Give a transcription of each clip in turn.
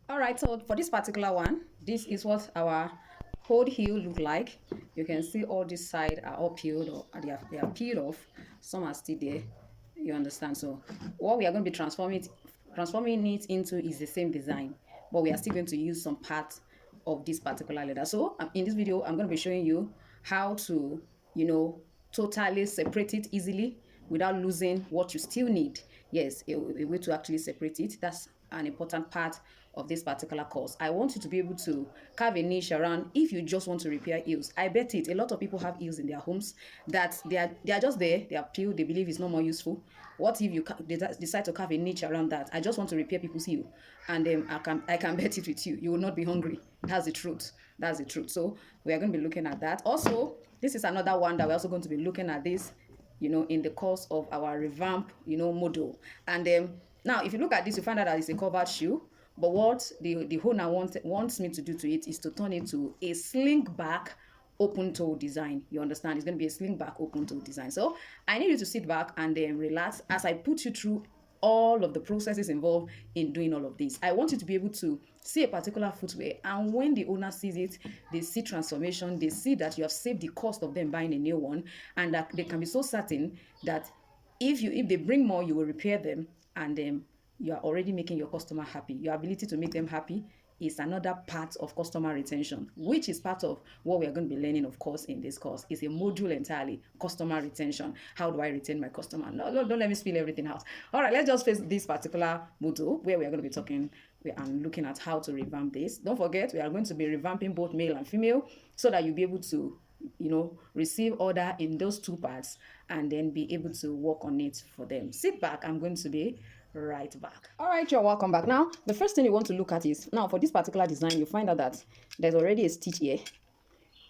All right, so for this particular one, this is what our whole heel look like. You can see all this side are all peeled, or they are peeled off. Some are still there. You understand? So what we are going to be transforming it into is the same design, but we are still going to use some part of this particular leather. So in this video, I'm going to be showing you how to, you know, totally separate it easily without losing what you still need. Yes, a way to actually separate it. That's an important part of this particular course. I want you to be able to carve a niche around if you just want to repair heels. I bet it a lot of people have heels in their homes that they are just there, they are peeled, they believe it's no more useful. What if you decide to carve a niche around that? I just want to repair people's heel, and I can bet it with you, you will not be hungry. That's the truth. That's the truth. So we are going to be looking at that. Also, this is another one that we're also going to be looking at this, in the course of our revamp, model. And now, if you look at this, you find out that it's a covered shoe. But what the owner wants me to do to it is to turn it to a sling back open toe design. You understand? It's going to be a sling back open toe design. So I need you to sit back and then relax as I put you through all of the processes involved in doing all of this. I want you to be able to see a particular footwear, and when the owner sees it, they see transformation, they see that you have saved the cost of them buying a new one, and that they can be so certain that if they bring more, you will repair them, and you are already making your customer happy. Your ability to make them happy is another part of customer retention, which is part of what we are going to be learning, of course, in this course. It's a module entirely, customer retention. How do I retain my customer? No, don't let me spill everything out. All right, let's just face this particular module where we are going to be talking and looking at how to revamp this. Don't forget, we are going to be revamping both male and female so that you'll be able to receive order in those two parts and then be able to work on it for them. Sit back. I'm going to be right back. All right, you're welcome back. Now, the first thing you want to look at is, now for this particular design, you find out that there's already a stitch here.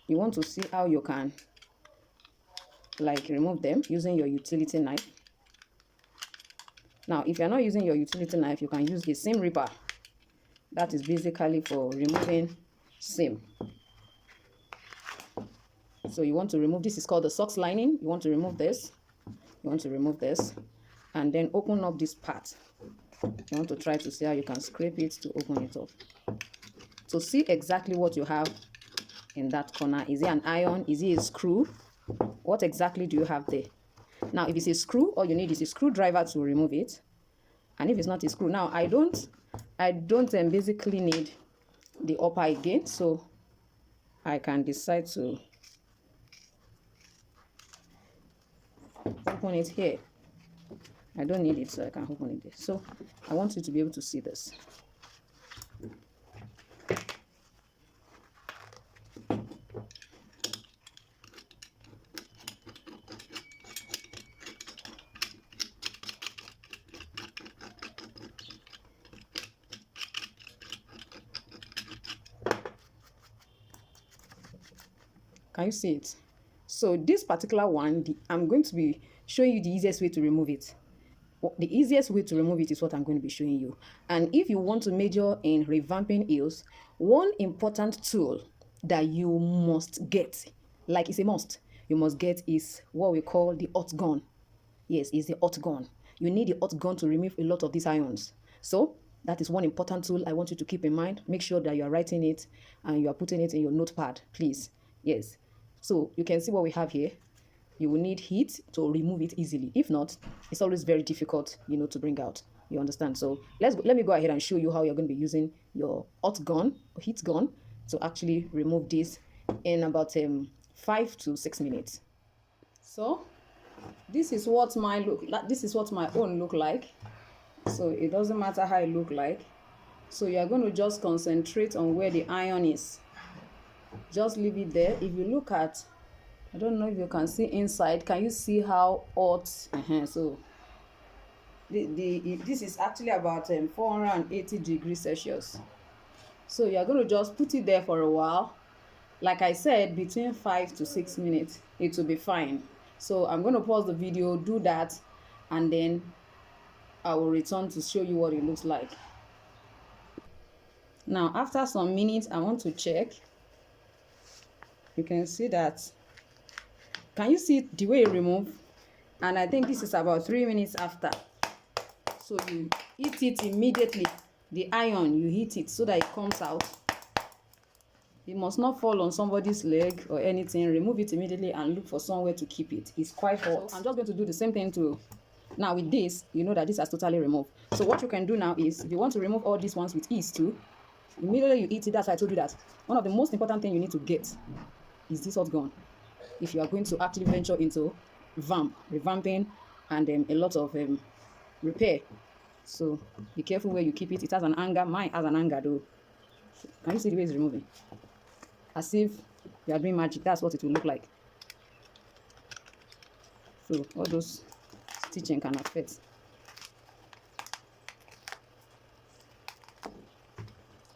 You want to see how you can remove them using your utility knife. Now, if you're not using your utility knife, you can use the seam ripper. That is basically for removing seam. So you want to remove, this is called the socks lining. You want to remove this. You want to remove this. And then open up this part. You want to try to see how you can scrape it to open it up. So see exactly what you have in that corner. Is it an iron? Is it a screw? What exactly do you have there? Now, if it's a screw, all you need is a screwdriver to remove it. And if it's not a screw, now I don't basically need the upper again, so I can decide to open it here. I don't need it, so I can open it there. So I want you to be able to see this. Can you see it? So this particular one, I'm going to be showing you the easiest way to remove it. The easiest way to remove it is what I'm going to be showing you. And if you want to major in revamping heels, one important tool that you must get, like it's a must, you must get is what we call the hot gun. Yes, it's the hot gun. You need the hot gun to remove a lot of these irons. So that is one important tool I want you to keep in mind. Make sure that you are writing it and you are putting it in your notepad, please. Yes. So you can see what we have here. You will need heat to remove it easily. If not, it's always very difficult, to bring out. You understand? So let me go ahead and show you how you're going to be using your hot gun or heat gun to actually remove this in about 5 to 6 minutes. So this is what my own look like. So it doesn't matter how it look like. So you are going to just concentrate on where the iron is. Just leave it there. If you look at, I don't know if you can see inside. Can you see how hot? So this is actually about 480 degrees Celsius. So you're going to just put it there for a while. Like I said, between 5 to 6 minutes, it will be fine. So I'm going to pause the video, do that, and then I will return to show you what it looks like. Now, after some minutes, I want to check. You can see that. Can you see the way it removed? And I think this is about 3 minutes after. So you eat it immediately. the iron, you heat it so that it comes out. It must not fall on somebody's leg or anything. Remove it immediately and look for somewhere to keep it. It's quite hot. So I'm just going to do the same thing to, now with this, you know that this has totally removed. So what you can do now is, if you want to remove all these ones with ease too, immediately you eat it. That's why I told you that one of the most important things you need to get is this hot gun. If you are going to actually venture into revamping, and a lot of repair. So be careful where you keep it. It has an hanger. Mine has an hanger though. Can you see the way it's removing? As if you are doing magic. That's what it will look like. So all those stitching can affect.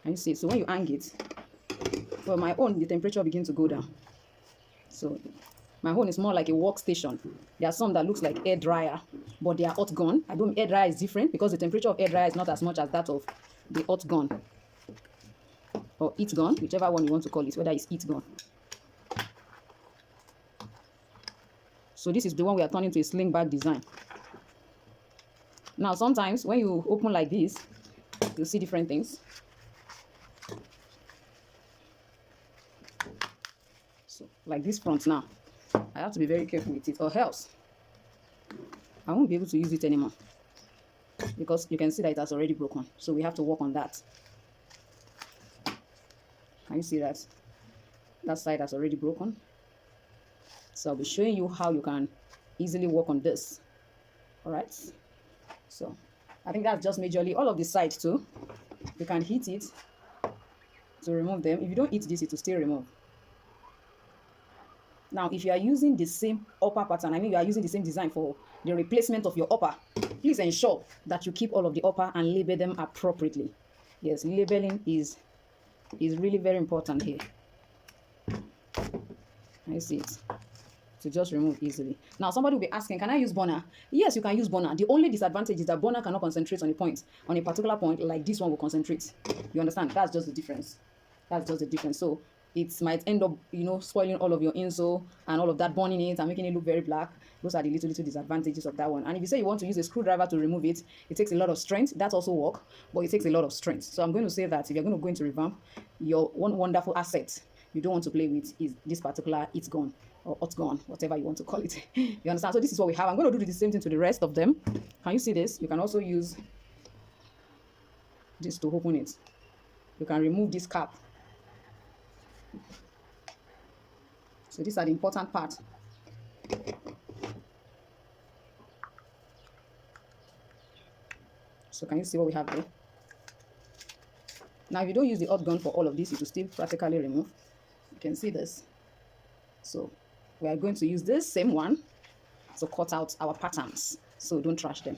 Can you see? So when you hang it, for my own, the temperature begins to go down. So my own is more like a workstation. There are some that looks like air dryer, but they are hot gun. Air dryer is different because the temperature of air dryer is not as much as that of the hot gun or heat gun, whichever one you want to call it, whether it's heat gun. So this is the one we are turning to a sling bag design. Now sometimes when you open like this, you'll see different things. So like this front now, I have to be very careful with it, or else I won't be able to use it anymore, because you can see that it has already broken. So we have to work on that. Can you see that? That side has already broken. So I'll be showing you how you can easily work on this. All right. So I think that's just majorly all of the sides too. You can heat it to remove them. If you don't heat this, it will still remove. Now, if you are using the same upper pattern, I mean you are using the same design for the replacement of your upper, please ensure that you keep all of the upper and label them appropriately. Yes, labeling is really very important here. I see it. To just remove easily. Now, somebody will be asking, can I use burner? Yes, you can use burner. The only disadvantage is that burner cannot concentrate on a point, on a particular point, like this one will concentrate. You understand? That's just the difference. That's just the difference. So it might end up, you know, spoiling all of your insole and all of that, burning it and making it look very black. Those are the little disadvantages of that one. And if you say you want to use a screwdriver to remove it, it takes a lot of strength. That's also work, but it takes a lot of strength. So I'm going to say that if you're going to go into revamp, your one wonderful asset you don't want to play with is this particular heat gun or hot gun, whatever you want to call it. You understand? So this is what we have. I'm going to do the same thing to the rest of them. Can you see this? You can also use this to open it. You can remove this cap. So these are the important parts. So can you see what we have there? Now, if you don't use the hot gun for all of this, it will still practically remove. You can see this. So we are going to use this same one to cut out our patterns. So don't trash them.